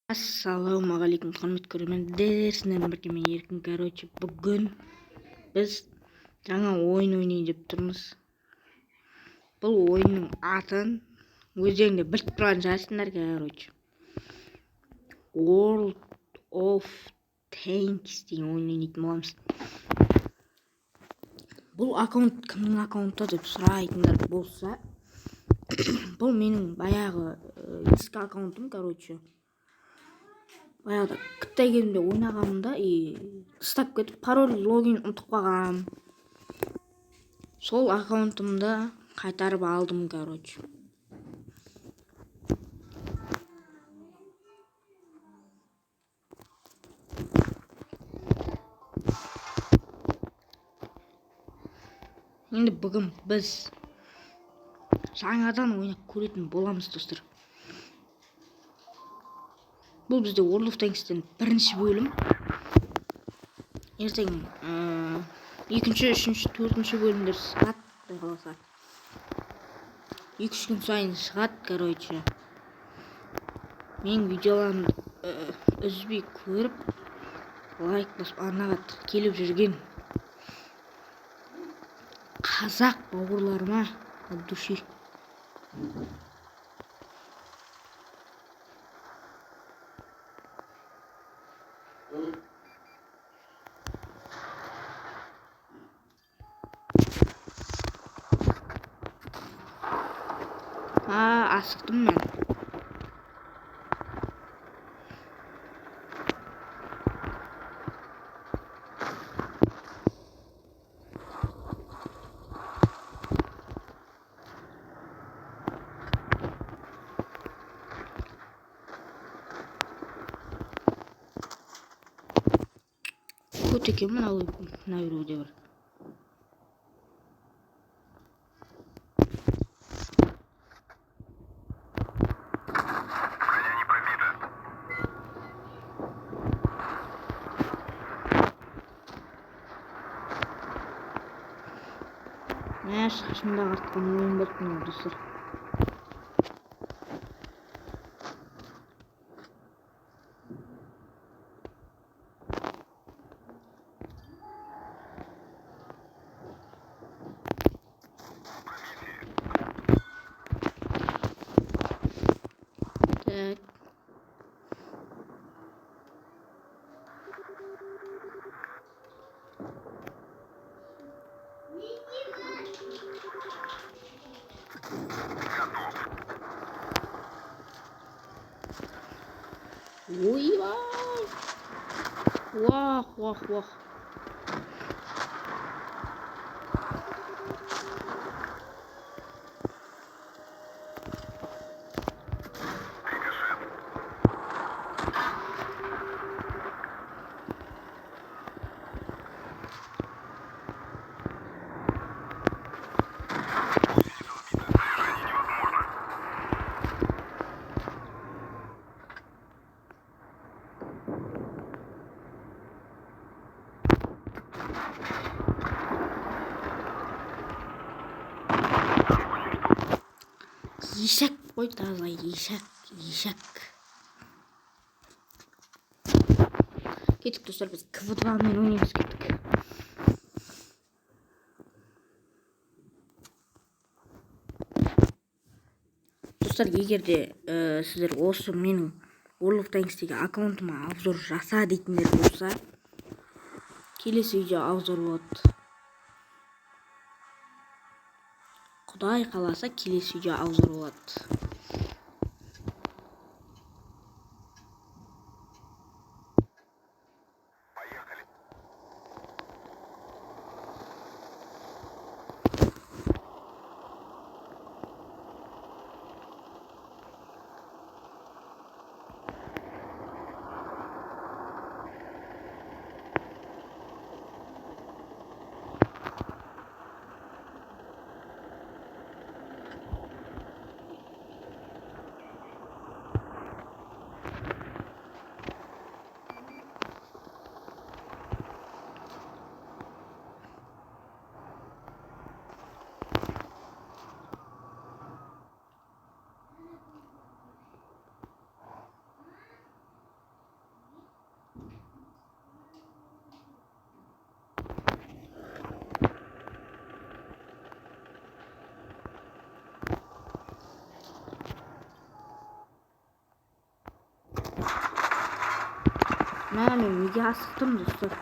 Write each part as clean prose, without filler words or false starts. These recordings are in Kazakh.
Ассалаумағалейкум, құрметті көрермендер, сіздермен бірге мен Еркін. Бүгін біз жаңа ойын ойнайын деп тұрмыз. Бұл ойынның атын өздеріңде біліп тұрған шығарсыңдар. World of Tanks деген ойын ойнайтын боламыз. Бұл аккаунт кімнің аккаунты деп сұрайтындар болса, бұл менің баяғы ескі аккаунтым. Баяғыда кіттай кезімде ойнағанымда тастап кетіп пароль логин ұмытып қалғам. Сол аккаунтымды қайтарып алдым. Енді бүгін біз жаңадан ойнап көретін боламыз, достар. Бұл бізде World of Tanks'тен бірінші бөлім. Ертең 2-ші, 3-ші, 4-ші бөлімдер шығады. 2-3 күн сайын шығады. Менің видеоларымды үзбей көріп, лайк басып арнаға келіп жүрген қазақ бауырларыма от души асықтым мен. Көт екен мына біреуде бір. Шашымда артқан ойын болсын, достар. Так. Ой-ой! Вах. Ешек қой, таза ешек. Кеттік, достар, біз КВ2-мен ойнаймыз. Кеттік. Достар, егерде сіздер осы менің World of Tanks'тегі аккаунтыма обзор жаса дейтіндер болса, келесі видео обзор болады. Құдай қаласа, келесі видео обзор болады. Мен неге асықтым достар?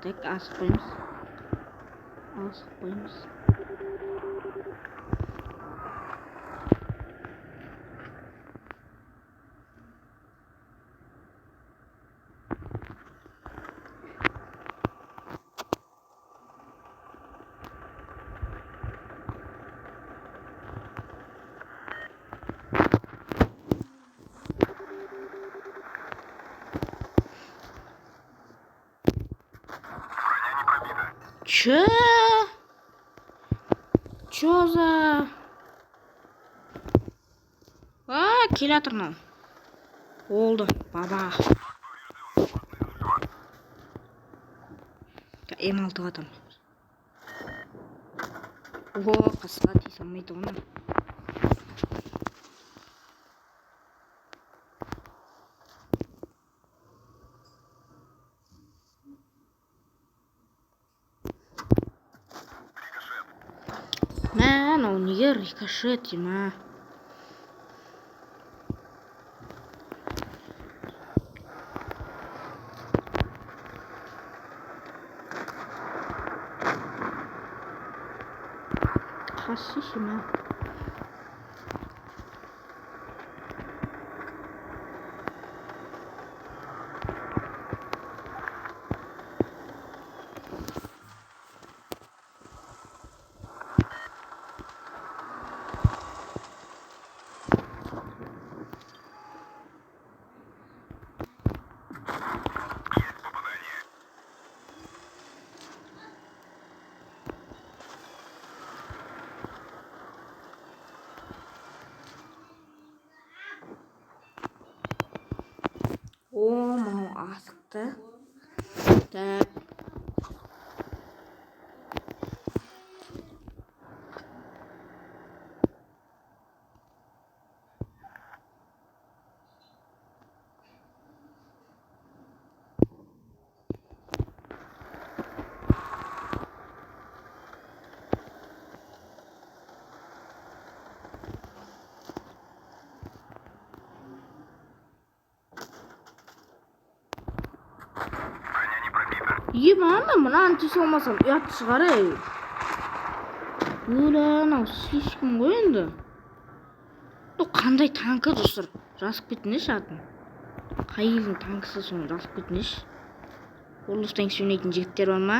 Так, асықпаймыз. Чё за... келе жатыр мынау. Болды, баба. М6 атам. Қасқа тиісе алмайды оны. Анау неге рикошет деймін, Қашишіма. Мынау асықты. Так. Мама, мынаны тиісе алмасам ұят шығар ей. Анау слишком ғой енді. Қандай танкі достар? Жасып кетінеш атын. Қай елдің танкісі соны жасып кетінеш? Орлов танкісі ойнайтын жігіттер бар ма?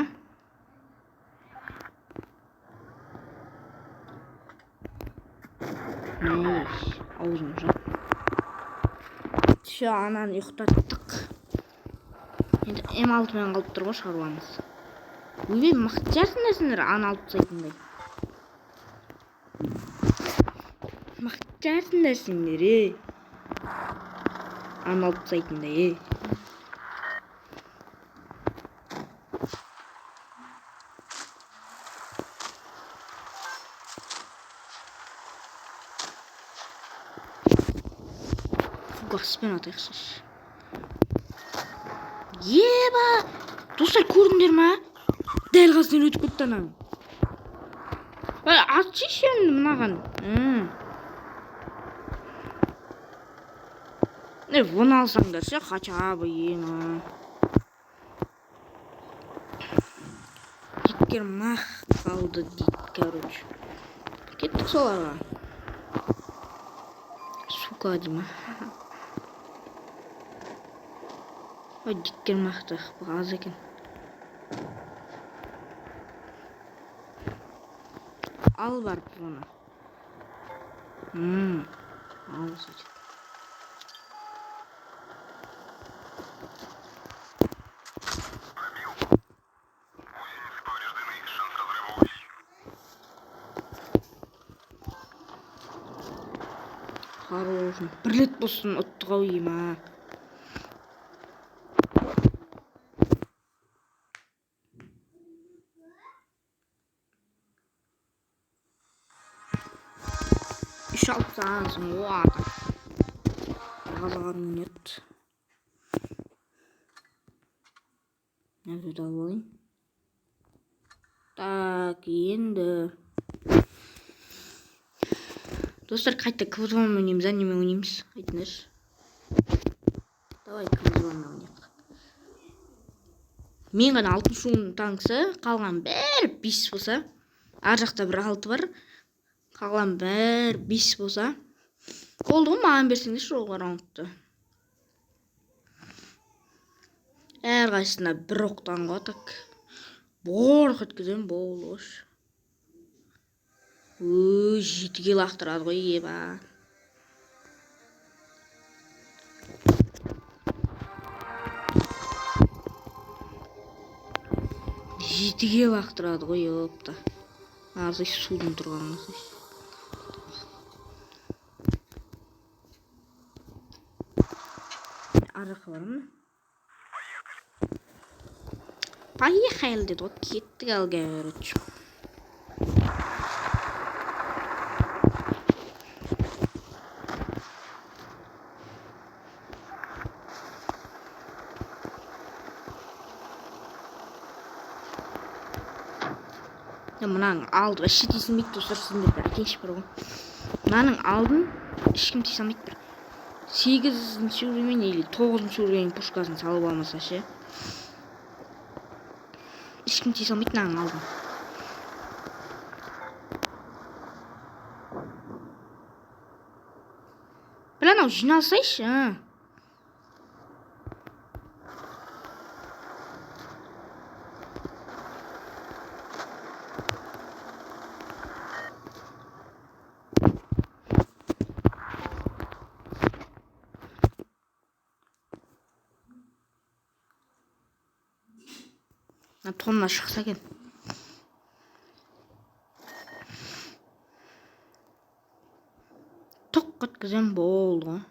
Аузым жап. Все, ананы ұйықтаттық. Енді М6 мен қалып тұр ғой шаруамыз. Өйбей мықты жарсыңдар, аны алып тастайтындай. Мықты жарсыңдар, аны алып тастайтындай. Фугаспен атайықшы. Еба! Достар, көрдіңдер ма? Дәл қасынан өтіп кетті анау. Атшышы енді мынаған. Оны алсаңдар ше, хотя бы ема. Диткер мах қалды дейді, короче. Кеттік соларға. Сука дейма. Диткер махты аз екен. Ал барып оны. Ал сөйтіп. Хорош. Бір рет болсын ұттық ау ема. Үш алып сағансың, оға. Ғазағарың нет. Нәрді алып алайын. Так, енді достар, қайта КВ-2 ойнаймыз, немен ойнаймыз? Айтыңдаршы. Давай КВ-2 ойнайық. Мен ғана 6 шуын танкісі, қалған бәрі 5 болса, ар жақта бір 6 бар, қалған бәрі 5 болса, болды ғой, маған берсеңдерші ол раундты. Әрқайсысына бір оқтан ғой, так. Борқ еткізем, болғыш. 7-ге лақтырады ғой, еба. Жетіге лақтырады ғой, опта. Азай судың тұрғанын. Арақы бар ма? Поехали деді ғой, кеттік алға өрітші. Мұнаның алды, іші тесілмейді достар, сіздерді әкенші бір ғой. Мұнаның алдын ешкім тесілмейді бір. 8-ші уровень или 9-ші уровень пушкасын салып алмаса ше. Ешкім тесілмейді мұнаның алдын. Бір анау жиналсайшы, тонна шықса екен. Тоқ өткізем, болды ғой.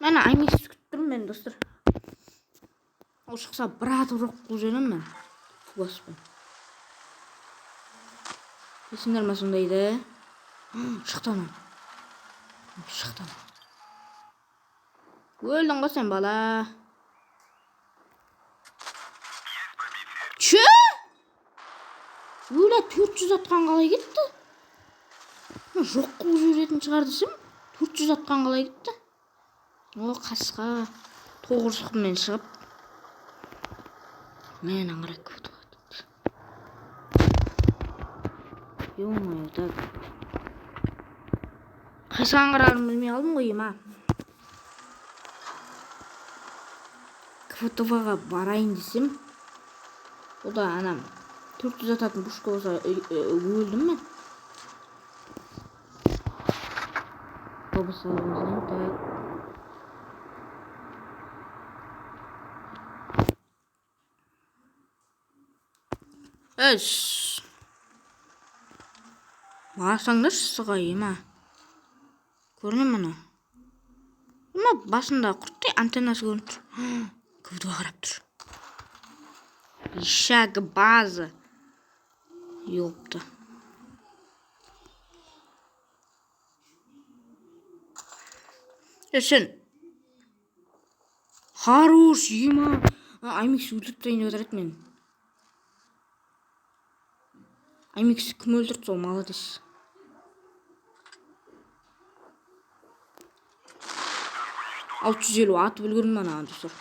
Мәні аймексіз күттірім мен, достар. Ол шықса бір аты жоқ бұл жерім мен. Фугаспен. Есіңдер ма сондайды? Шықты анам. Шықты. Өлдің ғой сен, бала. Чө? Өлі 400 атқан қалай кетті? Жоқ қол жүретін шығар десем, 400 атқан қалай кетті? О, қасқа. 9 сұқыммен шығып. Мен аңырай көті қатыды. Ё-моё, так. Қайсы аңғырарым білмей алдым ғой, ема. КВ-2-ға барайын десем, ол да анам 400 ататын пушка болса өлдім мен. Болса өзінен, так. Барсаңдаршы сыға, ема. Көрінем мұны. Ема басында құрттай антеннасы көрініп тұр. КВ-2 қарап тұр. Ишағы базы. Ёпты. Сен. Хорош, ема. Аймекс өлтіріп тайын деп отырады мен. Аймекс кім өлтірді сол, молодец. Алты жүз елу атып үлгердім ана, достар.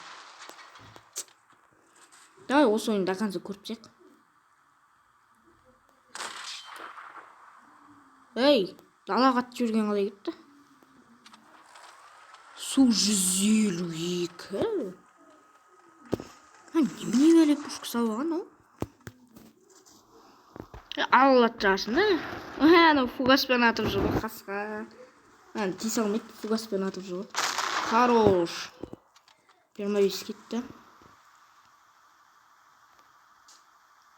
Давай осы ойын до конца көріп тек. Ей, далаға қатты жүрген қалай кетті? Су 152. Немене бәле пушка салған, о? Аллат жасын, да? Анау фугаспен атып жүр, қасқа. Тисе алмайды, фугаспен атып жүр. Хорош. 25 кетті.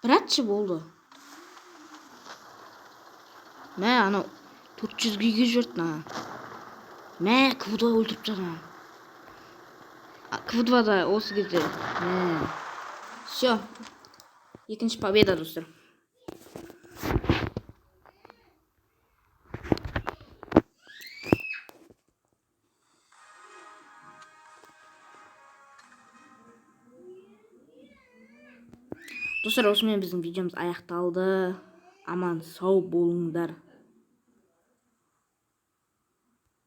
Бір атшы болды. Мә, анау 400-ге жүрді. Мә, КВ-2 өлтіріп жатыр. КВ-2-да осы кезде. Все. Екінші победа, достар. Достар, осымен біздің видеомыз аяқталды. Аман сау болыңдар.